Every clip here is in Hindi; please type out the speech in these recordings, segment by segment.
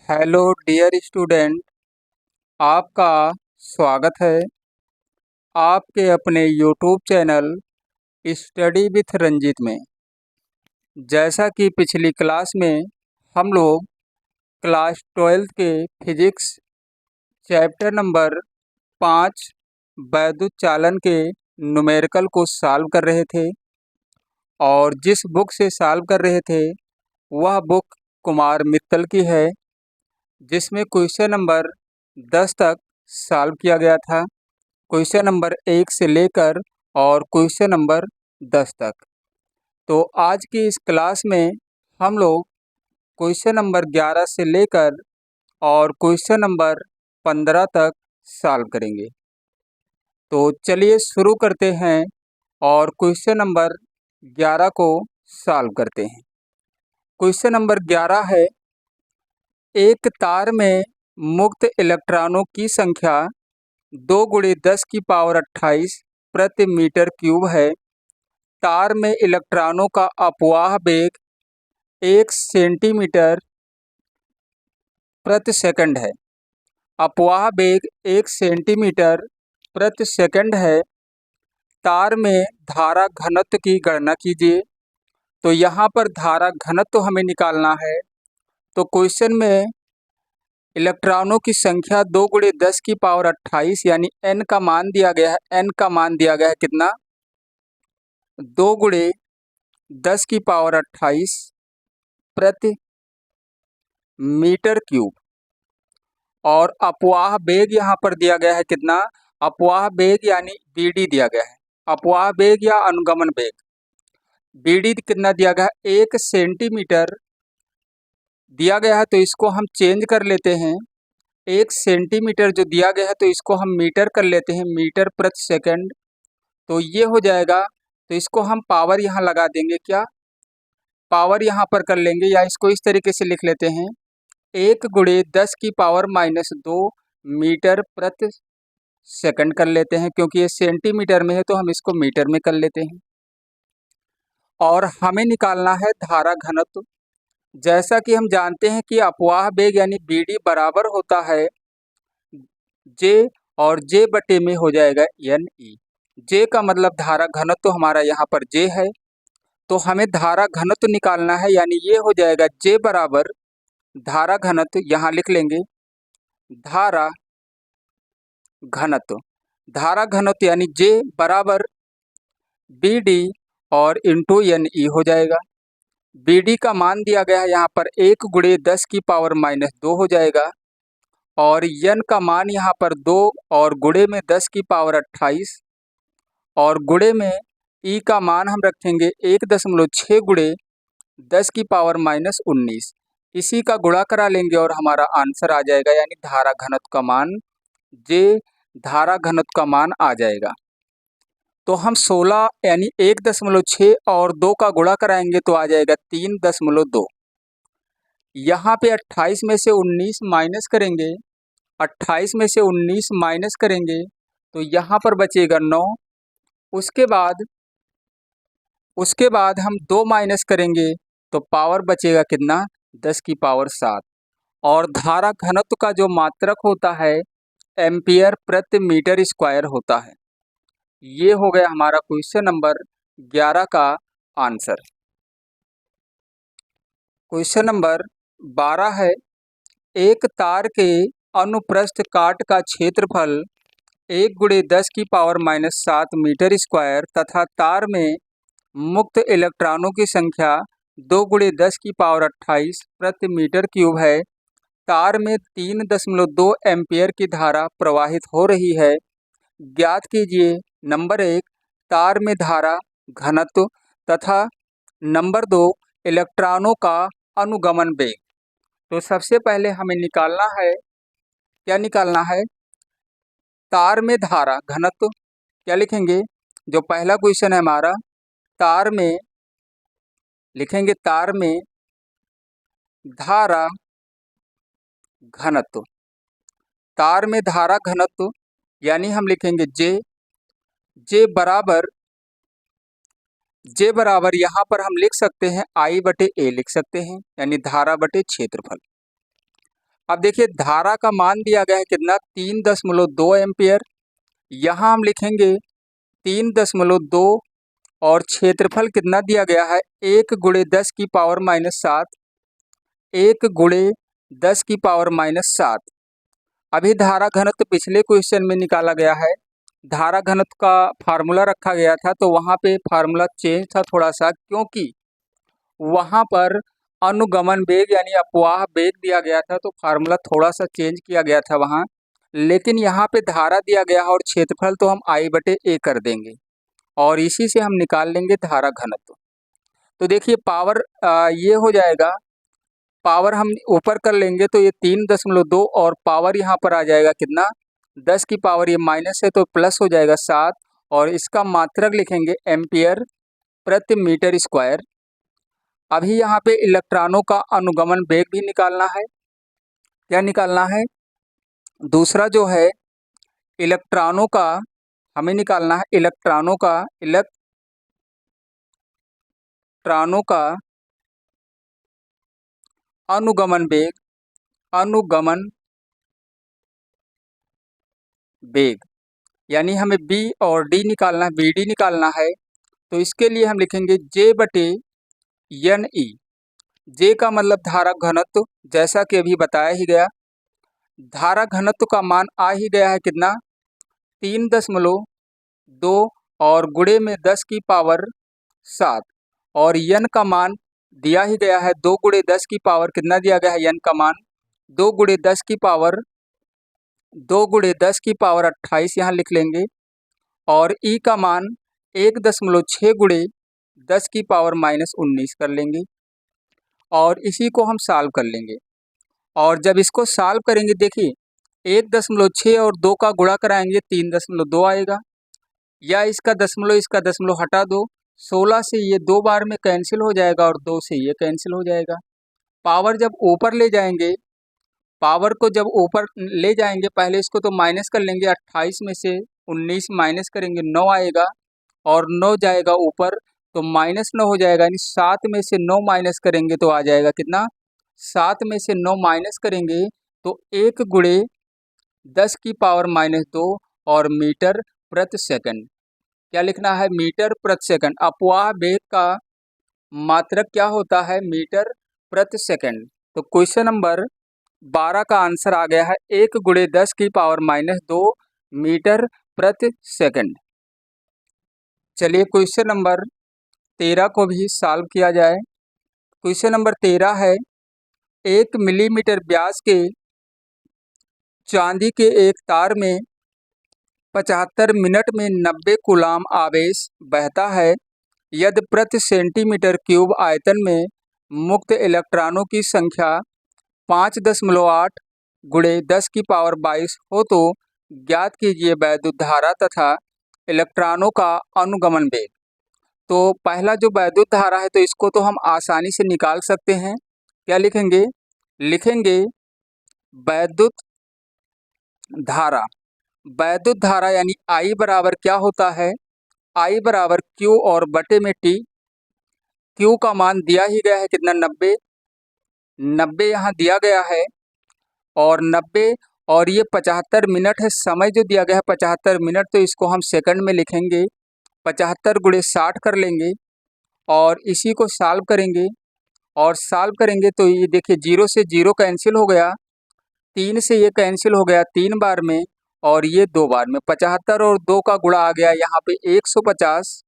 हेलो डियर स्टूडेंट, आपका स्वागत है आपके अपने YouTube channel study with Ranjit में। जैसा कि पिछली क्लास में हम लोग क्लास 12th के फिजिक्स चैप्टर नंबर 5 वैद्युत चालन के न्यूमेरिकल को सॉल्व कर रहे थे और जिस बुक से सॉल्व कर रहे थे वह बुक कुमार मित्तल की है, जिसमें क्वेश्चन नंबर 10 तक सॉल्व किया गया था। क्वेश्चन नंबर 1 से लेकर और क्वेश्चन नंबर 10 तक। तो आज की इस क्लास में हम लोग क्वेश्चन नंबर 11 से लेकर और क्वेश्चन नंबर 15 तक सॉल्व करेंगे। तो चलिए शुरू करते हैं और क्वेश्चन नंबर 11 को सॉल्व करते हैं। क्वेश्चन नंबर 11 है, एक तार में मुक्त इलेक्ट्रॉनों की संख्या 2 × 10⁻28 प्रति मीटर क्यूब है। तार में इलेक्ट्रॉनों का अपवाह वेग 1 सेंटीमीटर प्रति सेकंड है। अपवाह वेग 1 सेंटीमीटर प्रति सेकंड है। तार में धारा घनत्व की गणना कीजिए। तो यहाँ पर धारा घनत्व हमें निकालना है। तो क्वेश्चन में इलेक्ट्रॉनों की संख्या 2 × 10⁻28 यानी n का मान दिया गया है। n का मान दिया गया है कितना? 2 × 10⁻28 प्रति मीटर क्यूब। और अपवाह वेग यहाँ पर दिया गया है कितना? अपवाह वेग यानी bd दिया गया है। अपवाह वेग या अनुगमन वेग bd कितना दिया गया है? 1 सेंटीमीटर दिया गया है, तो इसको हम चेंज कर लेते हैं। 1 सेंटीमीटर जो दिया गया है तो इसको हम मीटर कर लेते हैं, मीटर प्रति सेकंड। तो ये हो जाएगा। तो इसको हम पावर यहाँ लगा देंगे। क्या पावर यहाँ पर कर लेंगे, या इसको इस तरीके से लिख लेते हैं, 1 × 10⁻²मीटर प्रति सेकंड कर लेते हैं, क्योंकि ये सेंटीमीटर में है तो हम इसको मीटर में कर लेते हैं। और हमें निकालना है धारा घनत्व। जैसा कि हम जानते हैं कि अपवाह वेग यानी bd बराबर होता है J, और J बटे में हो जाएगा NE। J का मतलब धारा घनत्व हमारा यहाँ पर J है, तो हमें धारा घनत्व निकालना है। यानी ये हो जाएगा J बराबर धारा घनत्व, यहाँ लिख लेंगे धारा घनत्व। धारा घनत्व यानी J बराबर BD और इंटू NE हो जाएगा। BD का मान दिया गया है यहाँ पर 1 × 10⁻² हो जाएगा, और N का मान यहाँ पर 2 और गुणे में 10⁻28 और गुणे में E का मान हम रखेंगे 1.6 × 10⁻19। इसी का गुणा करा लेंगे और हमारा आंसर आ जाएगा, यानी धारा घनत्व का मान J, धारा घनत्व का मान आ जाएगा। तो हम 16 यानी 1.6 और 2 का गुणा कराएंगे तो आ जाएगा 3.2। यहाँ पे 28 में से 19 माइनस करेंगे, 28 में से 19 माइनस करेंगे तो यहाँ पर बचेगा 9। उसके बाद हम 2 माइनस करेंगे तो पावर बचेगा कितना? 10⁻7। और धारा घनत्व का जो मात्रक होता है एम्पियर प्रति मीटर स्क्वायर होता है। ये हो गया हमारा क्वेश्चन नंबर 11 का आंसर। क्वेश्चन नंबर 12 है, एक तार के अनुप्रस्थ काट का क्षेत्रफल 1 × 10⁻7 मीटर स्क्वायर तथा तार में मुक्त इलेक्ट्रॉनों की संख्या 2 × 10⁻28 प्रति मीटर क्यूब है। तार में 3.2 एम्पियर की धारा प्रवाहित हो रही है। ज्ञात कीजिए नंबर 1 तार में धारा घनत्व तथा नंबर 2 इलेक्ट्रॉनों का अनुगमन वेग। तो सबसे पहले हमें निकालना है, क्या निकालना है? तार में धारा घनत्व। क्या लिखेंगे? जो पहला क्वेश्चन है हमारा, तार में लिखेंगे तार में धारा घनत्व। तार में धारा घनत्व यानी हम लिखेंगे J बराबर यहाँ पर हम लिख सकते हैं I/A लिख सकते हैं, यानी धारा बटे क्षेत्रफल। अब देखिए धारा का मान दिया गया है कितना 3.2 एम्पियर। यहाँ हम लिखेंगे 3.2 और क्षेत्रफल कितना दिया गया है 1 × 10⁻⁷, 1 × 10⁻⁷। अभी धारा घनत्व पिछले क्वेश्चन में निकाला गया है, धारा घनत्व का फार्मूला रखा गया था तो वहाँ पे फार्मूला चेंज था थोड़ा सा, क्योंकि वहाँ पर अनुगमन वेग यानी अपवाह वेग दिया गया था तो फार्मूला थोड़ा सा चेंज किया गया था वहाँ। लेकिन यहाँ पे धारा दिया गया है और क्षेत्रफल तो हम I/A कर देंगे और इसी से हम निकाल लेंगे धारा घनत्व। तो देखिए पावर ये हो जाएगा, पावर हम ऊपर कर लेंगे तो ये 3.2 और पावर यहाँ पर आ जाएगा कितना 10 की पावर, ये माइनस है तो प्लस हो जाएगा 7 और इसका मात्रक लिखेंगे एम्पियर प्रति मीटर स्क्वायर। अभी यहाँ पे इलेक्ट्रॉनों का अनुगमन वेग भी निकालना है। क्या निकालना है? दूसरा जो है इलेक्ट्रॉनों का हमें निकालना है, इलेक्ट्रॉनों का अनुगमन वेग यानी हमें बी और डी निकालना है, बी डी निकालना है। तो इसके लिए हम लिखेंगे J/NE। जे का मतलब धारा घनत्व, जैसा कि अभी बताया ही गया, धारा घनत्व का मान आ ही गया है कितना 3.2 और गुणे में 10 की पावर 7 और यन का मान दिया ही गया है 2 × 10 की पावर कितना दिया गया है यन का मान 2 × 10 की पावर 28 यहाँ लिख लेंगे और ई का मान 1.6 × 10 की पावर -19 कर लेंगे और इसी को हम सॉल्व कर लेंगे। और जब इसको सॉल्व करेंगे देखिए 1.6 और 2 का गुणा कराएंगे 3.2 आएगा, या इसका दशमलव हटा दो, 16 से ये 2 बार में कैंसिल हो जाएगा और 2 से ये कैंसिल हो जाएगा। पावर जब ऊपर ले जाएंगे, पावर को जब ऊपर ले जाएंगे पहले इसको तो माइनस कर लेंगे, 28 में से 19 माइनस करेंगे 9 आएगा और 9 जाएगा ऊपर तो -9 हो जाएगा, यानी 7 में से 9 माइनस करेंगे तो आ जाएगा कितना 7 में से 9 माइनस करेंगे तो 1 × 10 की पावर -2 और मीटर प्रति सेकंड। क्या लिखना है? मीटर प्रति सेकंड। अपवाह वेग का मात्रक क्या होता है? मीटर प्रति सेकंड। तो क्वेश्चन नंबर 12 का आंसर आ गया है 1 × 10 की पावर -2 मीटर प्रति सेकंड। चलिए क्वेश्चन नंबर 13 को भी सॉल्व किया जाए। क्वेश्चन नंबर 13 है 1 मिलीमीटर व्यास के चांदी के एक तार में 75 मिनट में 90 कूलाम आवेश बहता है। यदि प्रति सेंटीमीटर क्यूब आयतन में मुक्त इलेक्ट्रॉनों की संख्या 5.8 × 10 की पावर 22 हो तो ज्ञात कीजिए वैद्युत धारा तथा इलेक्ट्रॉनों का अनुगमन वेग। तो पहला जो वैद्युत धारा है तो इसको तो हम आसानी से निकाल सकते हैं। क्या लिखेंगे? लिखेंगे वैद्युत धारा यानी I बराबर क्या होता है? I बराबर Q और बटे में T। Q का मान दिया ही गया है कितना 90 यहाँ दिया गया है और 90 और ये 75 मिनट है, समय जो दिया गया है 75 मिनट, तो इसको हम सेकंड में लिखेंगे 75 × 60 कर लेंगे और इसी को सॉल्व करेंगे और सॉल्व करेंगे तो ये देखिए 0 से 0 कैंसिल हो गया, 3 से ये कैंसिल हो गया 3 बार में और ये 2 बार में, 75 और 2 का गुणा आ गया यहाँ पे 150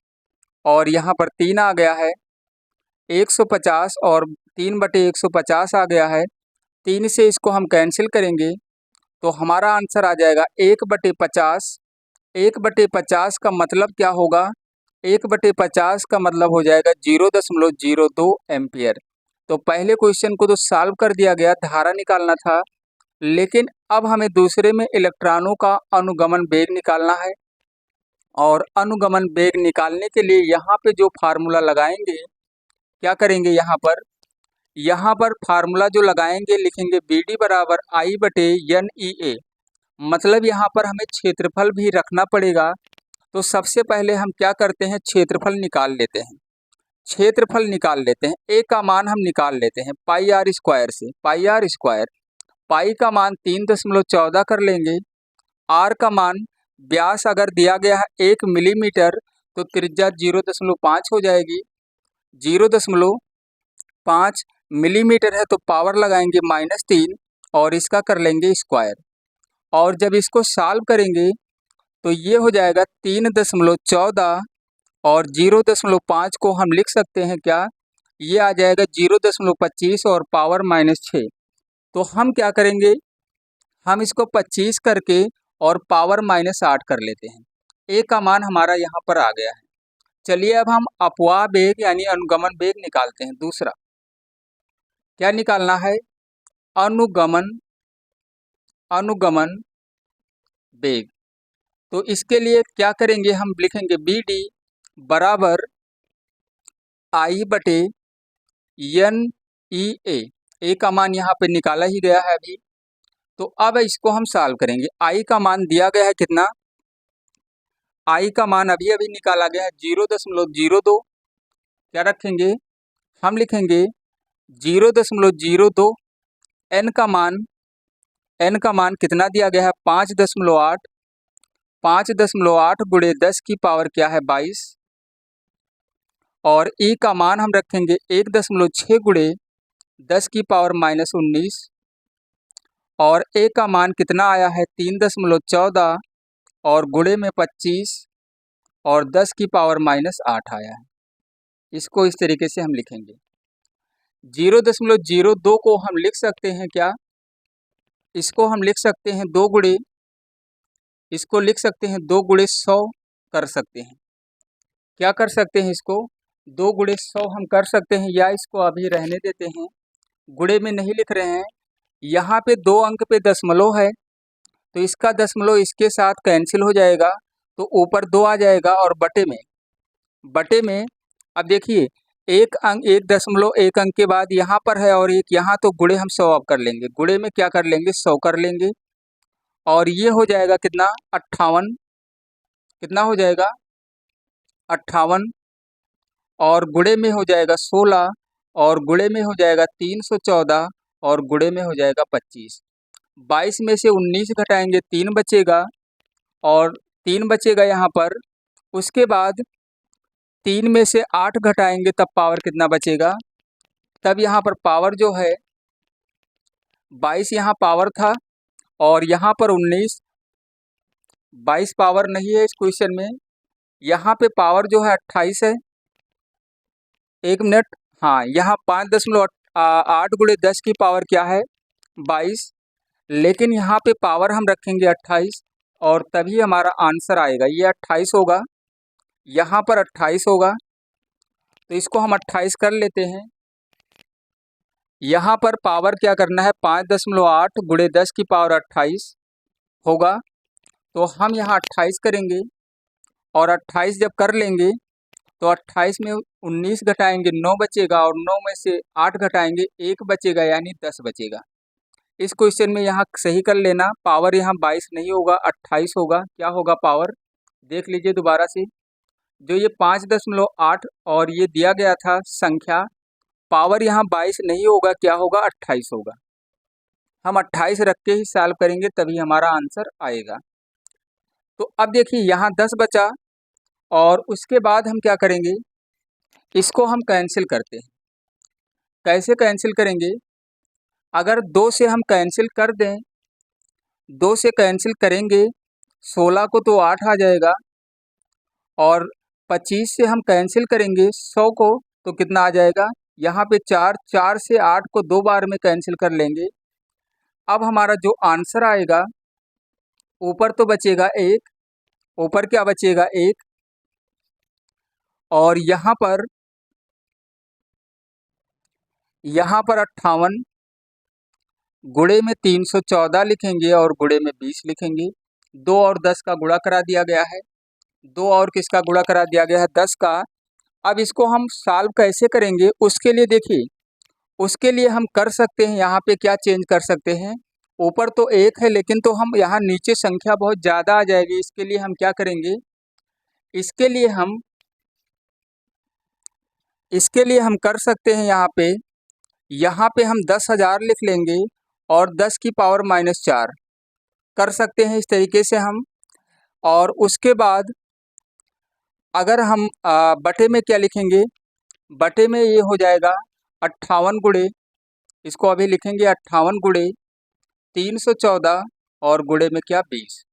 और यहाँ पर 3 आ गया है 150 और 3/150 आ गया है। 3 से इसको हम कैंसिल करेंगे तो हमारा आंसर आ जाएगा 1/50। 1/50 का मतलब क्या होगा? 1/50 का मतलब हो जाएगा 0.02 एम्पियर। तो पहले क्वेश्चन को तो सॉल्व कर दिया गया, धारा निकालना था, लेकिन अब हमें दूसरे में इलेक्ट्रॉनों का अनुगमन वेग निकालना है और अनुगमन वेग निकालने के लिए यहाँ पे जो फार्मूला लगाएंगे, क्या करेंगे यहाँ पर फार्मूला जो लगाएंगे लिखेंगे BD बराबर I/NEA। मतलब यहाँ पर हमें क्षेत्रफल भी रखना पड़ेगा। तो सबसे पहले हम क्या करते हैं, क्षेत्रफल निकाल लेते हैं। A का मान हम निकाल लेते हैं πr² से, πr²। पाई का मान 3.14 कर लेंगे। आर का मान, व्यास अगर दिया गया है 1 मिलीमीटर तो त्रिज्या 0.5 हो जाएगी। 0.5 मिलीमीटर है तो पावर लगाएंगे -3 और इसका कर लेंगे स्क्वायर। और जब इसको सॉल्व करेंगे तो ये हो जाएगा 3.14 और 0.5 को हम लिख सकते हैं क्या, ये आ जाएगा 0.25 और पावर -6। तो हम क्या करेंगे, हम इसको 25 करके और पावर -8 कर लेते हैं। ए का मान हमारा यहाँ पर आ गया है। चलिए अब हम अपवाह वेग यानी अनुगमन वेग निकालते हैं। दूसरा क्या निकालना है, अनुगमन वेग। तो इसके लिए क्या करेंगे, हम लिखेंगे बी डी बराबर आई बटे एन ई ए। ए का मान यहाँ पे निकाला ही गया है अभी। तो अब इसको हम सॉल्व करेंगे। आई का मान दिया गया है कितना, आई का मान अभी अभी निकाला गया है 0.02। क्या रखेंगे, हम लिखेंगे 0.02। एन का मान कितना दिया गया है 5.8। 5.8 गुणे 10 की पावर क्या है 22। और ई का मान हम रखेंगे 1.6 गुणे 10 की पावर -19। और ए का मान कितना आया है 3.14 और गुणे में 25 और 10 की पावर -8 आया है। इसको इस तरीके से हम लिखेंगे। 0.02 को हम लिख सकते हैं क्या, इसको हम लिख सकते हैं 2 गुणे, इसको लिख सकते हैं 2 गुणे 100 कर सकते हैं। क्या कर सकते हैं, इसको 2 गुणे 100 हम कर सकते हैं, या इसको अभी रहने देते हैं, गुणे में नहीं लिख रहे हैं। यहाँ पे 2 अंक पे दशमलव है तो इसका दशमलव इसके साथ कैंसिल हो जाएगा, तो ऊपर 2 आ जाएगा और बटे में अब देखिए 1 अंक के बाद यहाँ पर है और एक यहाँ, तो गुणे हम 100 अब कर लेंगे। गुणे में क्या कर लेंगे 100 कर लेंगे और ये हो जाएगा कितना 58। कितना हो जाएगा 58 और गुणे में हो जाएगा 16 और गुणे में हो जाएगा 314 और गुणे में हो जाएगा 25। 22 में से 19 घटाएंगे 3 बचेगा और 3 बचेगा यहाँ पर। उसके बाद 3 में से 8 घटाएंगे तब पावर कितना बचेगा, तब यहाँ पर पावर जो है 22 यहाँ पावर था और यहाँ पर 19। 22 पावर नहीं है इस क्वेश्चन में, यहाँ पे पावर जो है 28 है। 1 मिनट, हाँ यहाँ 5.8 गुणे 10 की पावर क्या है 22, लेकिन यहाँ पे पावर हम रखेंगे 28 और तभी हमारा आंसर आएगा। ये 28 होगा, यहाँ पर 28 होगा, तो इसको हम 28 कर लेते हैं। यहाँ पर पावर क्या करना है 5.8 गुणे 10 की पावर 28 होगा, तो हम यहाँ 28 करेंगे और 28 जब कर लेंगे तो 28 में 19 घटाएंगे 9 बचेगा और 9 में से 8 घटाएंगे 1 बचेगा यानी 10 बचेगा। इस क्वेश्चन में यहाँ सही कर लेना, पावर यहाँ 22 नहीं होगा 28 होगा। क्या होगा पावर, देख लीजिए दोबारा से, जो ये 5.8 और ये दिया गया था संख्या, पावर यहाँ 22 नहीं होगा, क्या होगा 28 होगा। हम 28 रख के ही सॉल्व करेंगे तभी हमारा आंसर आएगा। तो अब देखिए यहाँ 10 बचा और उसके बाद हम क्या करेंगे, इसको हम कैंसिल करते हैं। कैसे कैंसिल करेंगे, अगर 2 से हम कैंसिल कर दें, 2 से कैंसिल करेंगे 16 को तो 8 आ जाएगा और 25 से हम कैंसिल करेंगे 100 को तो कितना आ जाएगा, यहाँ पे 4 से 8 को 2 बार में कैंसिल कर लेंगे। अब हमारा जो आंसर आएगा, ऊपर तो बचेगा 1, ऊपर क्या बचेगा 1 और यहाँ पर 58 गुणे में 314 लिखेंगे और गुणे में 20 लिखेंगे। 2 और 10 का गुणा करा दिया गया है, 2 और किसका गुणा करा दिया गया है 10 का। अब इसको हम सॉल्व कैसे करेंगे, उसके लिए देखिए, उसके लिए हम कर सकते हैं, यहाँ पे क्या चेंज कर सकते हैं, ऊपर तो 1 है लेकिन तो हम यहाँ नीचे संख्या बहुत ज़्यादा आ जाएगी। इसके लिए हम क्या करेंगे, इसके लिए हम कर सकते हैं, यहाँ पे हम 10,000 लिख लेंगे और 10 की पावर -4 कर सकते हैं इस तरीके से हम। और उसके बाद अगर हम बटे में क्या लिखेंगे, बटे में ये हो जाएगा 58 गुणे, इसको अभी लिखेंगे 58 गुणे 314 और गुणे में क्या 20।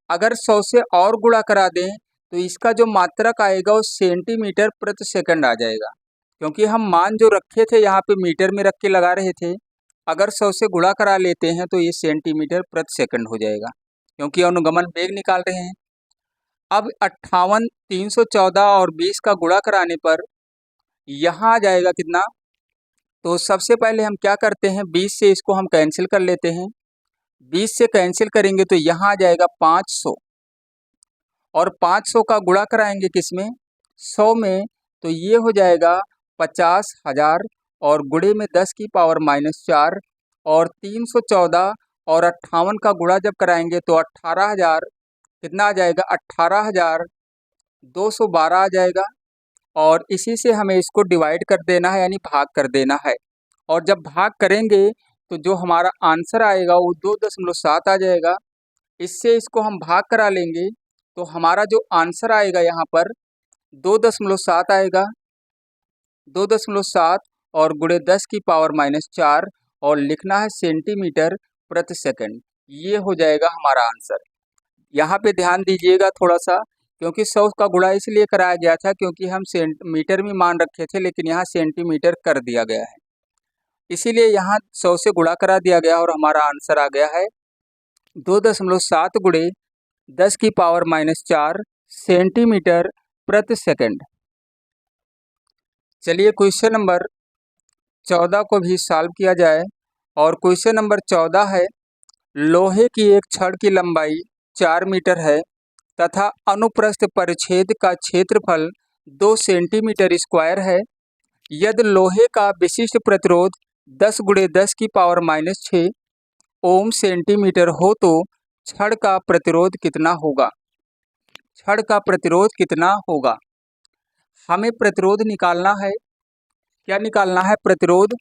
अगर 100 से और गुणा करा दें तो इसका जो मात्रक आएगा वो सेंटीमीटर प्रति सेकंड आ जाएगा, क्योंकि हम मान जो रखे थे यहाँ पे मीटर में रख के लगा रहे थे। अगर 100 से गुणा करा लेते हैं तो ये सेंटीमीटर प्रति सेकंड हो जाएगा, क्योंकि अनुगमन वेग निकाल रहे हैं। अब 58, 314 और 20 का गुणा कराने पर यहाँ आ जाएगा कितना। तो सबसे पहले हम क्या करते हैं, 20 से इसको हम कैंसिल कर लेते हैं। 20 से कैंसिल करेंगे तो यहाँ आ जाएगा 500, और 500 का गुणा कराएंगे किसमें, 100 में, तो ये हो जाएगा 50,000 और गुणे में 10 की पावर -4 और 314 और 58 का गुणा जब कराएंगे तो 18,000 कितना आ जाएगा, 18,212 आ जाएगा। और इसी से हमें इसको डिवाइड कर देना है, यानी भाग कर देना है। और जब भाग करेंगे तो जो हमारा आंसर आएगा वो 2.7 आ जाएगा। इससे इसको हम भाग करा लेंगे तो हमारा जो आंसर आएगा यहाँ पर 2.7 आएगा। 2.7 और गुणे 10 की पावर -4 और लिखना है सेंटीमीटर प्रति सेकंड। ये हो जाएगा हमारा आंसर। यहाँ पे ध्यान दीजिएगा थोड़ा सा, क्योंकि 100 का गुणा इसलिए कराया गया था क्योंकि हम मीटर में मान रखे थे, लेकिन यहाँ सेंटीमीटर कर दिया गया है, इसीलिए यहाँ 100 से गुणा करा दिया गया और हमारा आंसर आ गया है 2.7 गुणे 10 की पावर -4 सेंटीमीटर प्रति सेकंड। चलिए क्वेश्चन नंबर 14 को भी सॉल्व किया जाए। और क्वेश्चन नंबर 14 है, लोहे की एक छड़ की लंबाई 4 मीटर है तथा अनुप्रस्थ परिच्छेद का क्षेत्रफल 2 सेंटीमीटर स्क्वायर है। यदि लोहे का विशिष्ट प्रतिरोध 10 गुणे 10 की पावर -6 ओम सेंटीमीटर हो तो छड़ का प्रतिरोध कितना होगा। छड़ का प्रतिरोध कितना होगा, हमें प्रतिरोध निकालना है। क्या निकालना है, प्रतिरोध।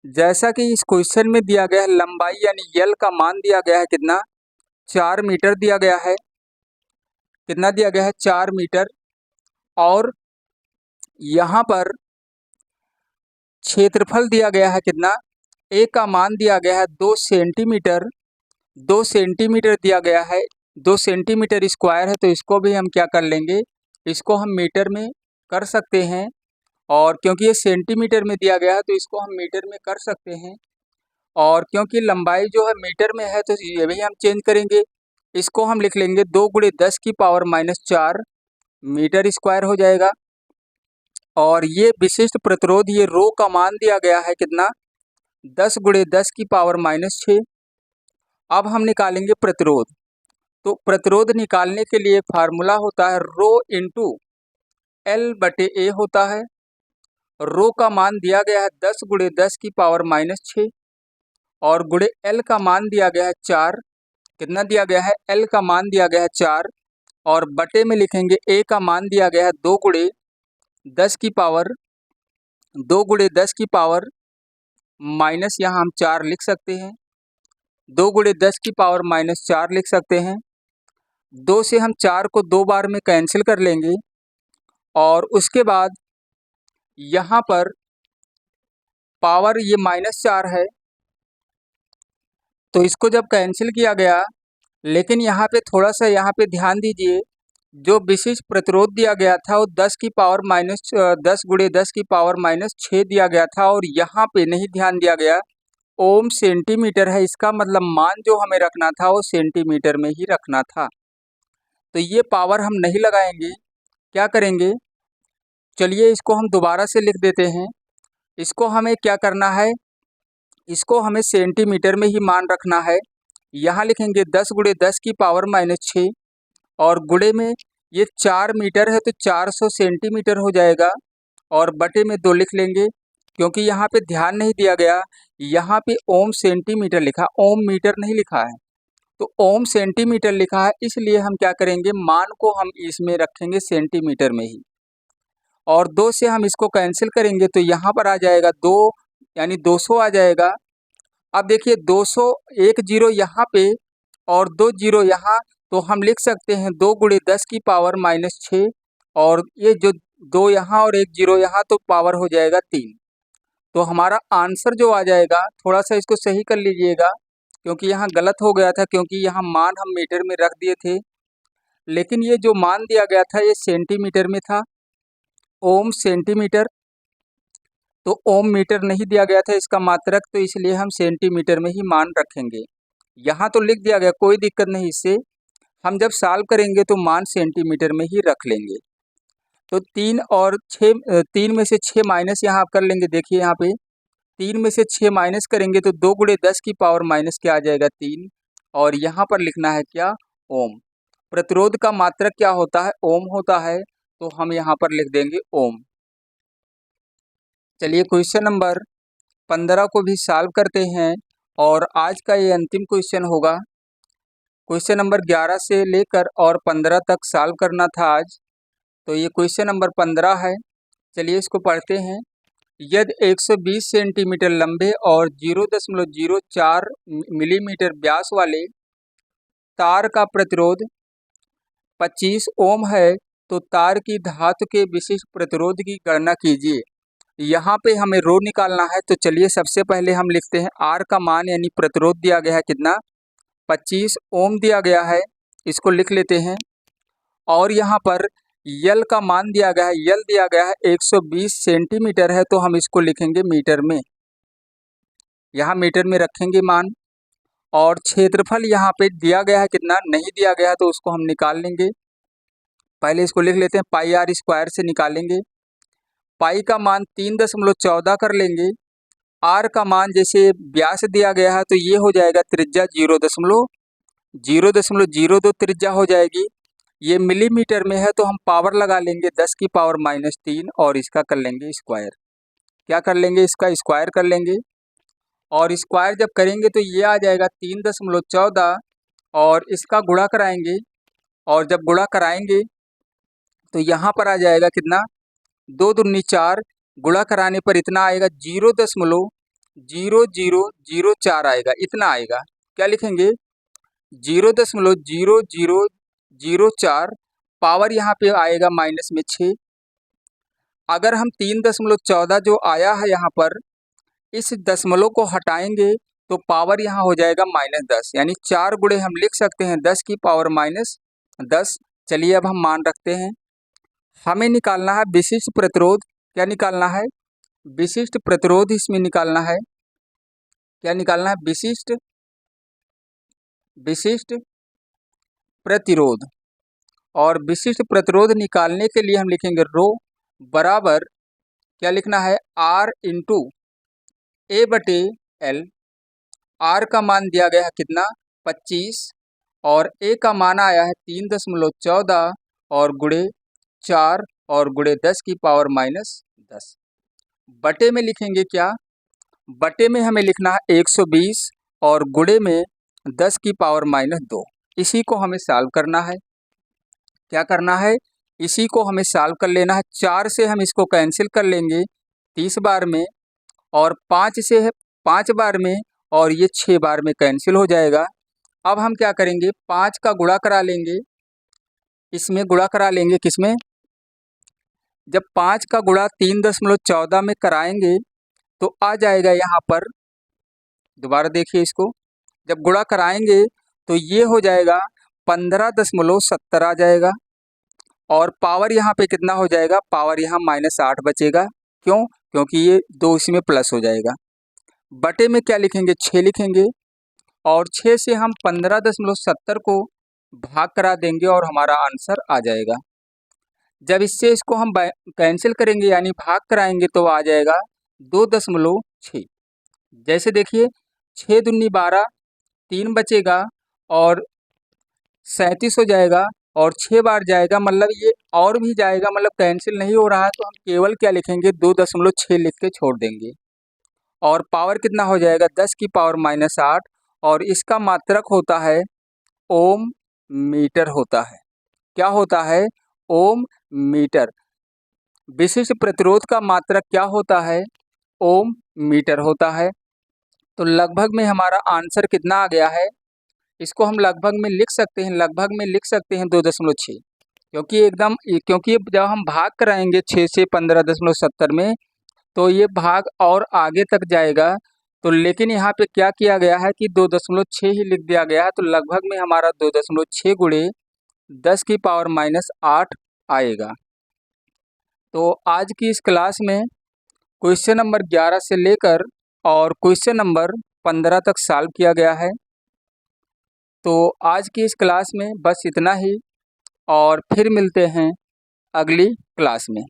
जैसा कि इस क्वेश्चन में दिया गया है, लंबाई यानी यल का मान दिया गया है कितना, 4 मीटर दिया गया है। कितना दिया गया है, 4 मीटर। और यहाँ पर क्षेत्रफल दिया गया है कितना, ए का मान दिया गया है 2 सेंटीमीटर। 2 सेंटीमीटर दिया गया है, 2 सेंटीमीटर स्क्वायर है, तो इसको भी हम क्या कर लेंगे, इसको हम मीटर में कर सकते हैं। और क्योंकि ये सेंटीमीटर में दिया गया है तो इसको हम मीटर में कर सकते हैं। और क्योंकि लंबाई जो है मीटर में है तो ये भी हम चेंज करेंगे, इसको हम लिख लेंगे 2 गुणे 10 की पावर -4 मीटर स्क्वायर हो जाएगा। और ये विशिष्ट प्रतिरोध, ये रो का मान दिया गया है कितना, 10 गुणे 10 की पावर -6। अब हम निकालेंगे प्रतिरोध। तो प्रतिरोध निकालने के लिए फार्मूला होता है रो इंटू L/A होता है। रो का मान दिया गया है 10 गुणे 10 की पावर -6 और गुणे L का मान दिया गया है 4। कितना दिया गया है, L का मान दिया गया है 4 और बटे में लिखेंगे A का मान दिया गया है 2 गुणे 10 की पावर, 2 गुणे 10 की पावर माइनस, यहाँ हम 4 लिख सकते हैं। 2 गुणे 10 की पावर -4 लिख सकते हैं। 2 से हम 4 को 2 बार में कैंसिल कर लेंगे। और उसके बाद यहाँ पर पावर ये -4 है, तो इसको जब कैंसिल किया गया, लेकिन यहाँ पे थोड़ा सा यहाँ पे ध्यान दीजिए, जो विशिष्ट प्रतिरोध दिया गया था वो 10 की पावर -10 गुणे 10 की पावर -6 दिया गया था, और यहाँ पे नहीं ध्यान दिया गया, ओम सेंटीमीटर है, इसका मतलब मान जो हमें रखना था वो सेंटीमीटर में ही रखना था। तो ये पावर हम नहीं लगाएंगे, क्या करेंगे, चलिए इसको हम दोबारा से लिख देते हैं। इसको हमें क्या करना है, इसको हमें सेंटीमीटर में ही मान रखना है। यहाँ लिखेंगे 10 गुणे 10 की पावर -6 और गुणे में ये 4 मीटर है तो 400 सेंटीमीटर हो जाएगा, और बटे में 2 लिख लेंगे, क्योंकि यहाँ पे ध्यान नहीं दिया गया, यहाँ पे ओम सेंटीमीटर लिखा, ओम मीटर नहीं लिखा है, तो ओम सेंटीमीटर लिखा है, इसलिए हम क्या करेंगे, मान को हम इसमें रखेंगे सेंटीमीटर में ही। और 2 से हम इसको कैंसिल करेंगे तो यहाँ पर आ जाएगा 2, यानी 200 आ जाएगा। अब देखिए 200, एक जीरो यहाँ पे और 2 जीरो यहाँ, तो हम लिख सकते हैं 2 गुणे 10 की पावर -6, और ये जो 2 यहाँ और 1 जीरो यहाँ, तो पावर हो जाएगा 3। तो हमारा आंसर जो आ जाएगा, थोड़ा सा इसको सही कर लीजिएगा क्योंकि यहाँ गलत हो गया था, क्योंकि यहाँ मान हम मीटर में रख दिए थे, लेकिन ये जो मान दिया गया था ये सेंटीमीटर में था, ओम सेंटीमीटर, तो ओम मीटर नहीं दिया गया था इसका मात्रक, तो इसलिए हम सेंटीमीटर में ही मान रखेंगे। यहाँ तो लिख दिया गया, कोई दिक्कत नहीं इससे, हम जब सॉल्व करेंगे तो मान सेंटीमीटर में ही रख लेंगे। तो 3 और 6, 3 में से 6 माइनस यहाँ आप कर लेंगे। देखिए यहाँ पे 3 में से 6 माइनस करेंगे तो 2 गुणे 10 की पावर माइनस क्या आ जाएगा 3, और यहाँ पर लिखना है क्या, ओम। प्रतिरोध का मात्रक क्या होता है, ओम होता है, तो हम यहाँ पर लिख देंगे ओम। चलिए क्वेश्चन नंबर 15 को भी सॉल्व करते हैं, और आज का ये अंतिम क्वेश्चन होगा। क्वेश्चन नंबर 11 से लेकर और 15 तक सॉल्व करना था आज, तो ये क्वेश्चन नंबर 15 है। चलिए इसको पढ़ते हैं। यदि 120 सेंटीमीटर लंबे और 0.04 मिलीमीटर व्यास वाले तार का प्रतिरोध 25 ओम है, तो तार की धातु के विशिष्ट प्रतिरोध की गणना कीजिए। यहाँ पे हमें रो निकालना है, तो चलिए सबसे पहले हम लिखते हैं आर का मान, यानी प्रतिरोध दिया गया है कितना, 25 ओम दिया गया है, इसको लिख लेते हैं। और यहाँ पर यल का मान दिया गया है, यल दिया गया है 120 सेंटीमीटर है, तो हम इसको लिखेंगे मीटर में, यहाँ मीटर में रखेंगे मान। और क्षेत्रफल यहाँ पे दिया गया है कितना, नहीं दिया गया है, तो उसको हम निकाल लेंगे। पहले इसको लिख लेते हैं, पाई आर स्क्वायर से निकालेंगे। पाई का मान 3.14 कर लेंगे। आर का मान जैसे व्यास दिया गया है, तो ये हो जाएगा त्रिज्या 0.002 त्रिज्या हो जाएगी। ये मिलीमीटर में है, तो हम पावर लगा लेंगे 10 की पावर -3, और इसका कर लेंगे स्क्वायर। क्या कर लेंगे, इसका स्क्वायर कर लेंगे, और स्क्वायर जब करेंगे तो ये आ जाएगा 3.14, और इसका गुणा कराएंगे, और जब गुणा कराएंगे तो यहाँ पर आ जाएगा कितना, 2 दूनी 4, गुणा कराने पर इतना आएगा 0.0004 आएगा, इतना आएगा। क्या लिखेंगे, 0.0004, पावर यहाँ पे आएगा -6। अगर हम 3.14 जो आया है यहाँ पर, इस दशमलव को हटाएंगे तो पावर यहाँ हो जाएगा -10, यानी 4 गुणे हम लिख सकते हैं 10 की पावर -10। चलिए अब हम मान रखते हैं। हमें निकालना है विशिष्ट प्रतिरोध। क्या निकालना है, विशिष्ट प्रतिरोध इसमें निकालना है। क्या निकालना है, विशिष्ट प्रतिरोध। और विशिष्ट प्रतिरोध निकालने के लिए हम लिखेंगे रो बराबर, क्या लिखना है, आर इंटू ए बटे एल। आर का मान दिया गया है कितना, 25, और ए का मान आया है 3.14, और गुणे 4, और गुणे 10 की पावर -10। बटे में लिखेंगे क्या, बटे में हमें लिखना है 120, और गुणे में 10 की पावर -2। इसी को हमें सॉल्व करना है। क्या करना है, इसी को हमें सॉल्व कर लेना है। 4 से हम इसको कैंसिल कर लेंगे 30 बार में, और 5 से 5 बार में, और ये 6 बार में कैंसिल हो जाएगा। अब हम क्या करेंगे, 5 का गुणा करा लेंगे, इसमें गुणा करा लेंगे किसमें, जब 5 का गुणा 3.14 में कराएंगे तो आ जाएगा यहाँ पर, दोबारा देखिए इसको, जब गुणा कराएंगे तो ये हो जाएगा 15.70 आ जाएगा, और पावर यहाँ पे कितना हो जाएगा, पावर यहाँ -8 बचेगा। क्यों, क्योंकि ये 2 इसमें प्लस हो जाएगा। बटे में क्या लिखेंगे, 6 लिखेंगे, और 6 से हम 15.70 को भाग करा देंगे, और हमारा आंसर आ जाएगा। जब इससे इसको हम कैंसिल करेंगे यानी भाग कराएंगे तो आ जाएगा 2.6। जैसे देखिए 6 दूनी 12, 3 बचेगा, और 37 हो जाएगा, और 6 बार जाएगा, मतलब ये और भी जाएगा, मतलब कैंसिल नहीं हो रहा है, तो हम केवल क्या लिखेंगे, 2.6 लिख के छोड़ देंगे। और पावर कितना हो जाएगा, 10 की पावर -8, और इसका मात्रक होता है ओम मीटर होता है। क्या होता है, ओम मीटर। विशिष्ट प्रतिरोध का मात्रक क्या होता है, ओम मीटर होता है। तो लगभग में हमारा आंसर कितना आ गया है, इसको हम लगभग में लिख सकते हैं, लगभग में लिख सकते हैं 2.6, क्योंकि जब हम भाग कराएंगे 6 से 15.70 में तो ये भाग और आगे तक जाएगा। तो लेकिन यहाँ पे क्या किया गया है कि 2.6 ही लिख दिया गया है, तो लगभग में हमारा 2.6 गुणे 10⁻⁸ आएगा। तो आज की इस क्लास में क्वेश्चन नंबर 11 से लेकर और क्वेश्चन नंबर 15 तक सॉल्व किया गया है। तो आज की इस क्लास में बस इतना ही, और फिर मिलते हैं अगली क्लास में।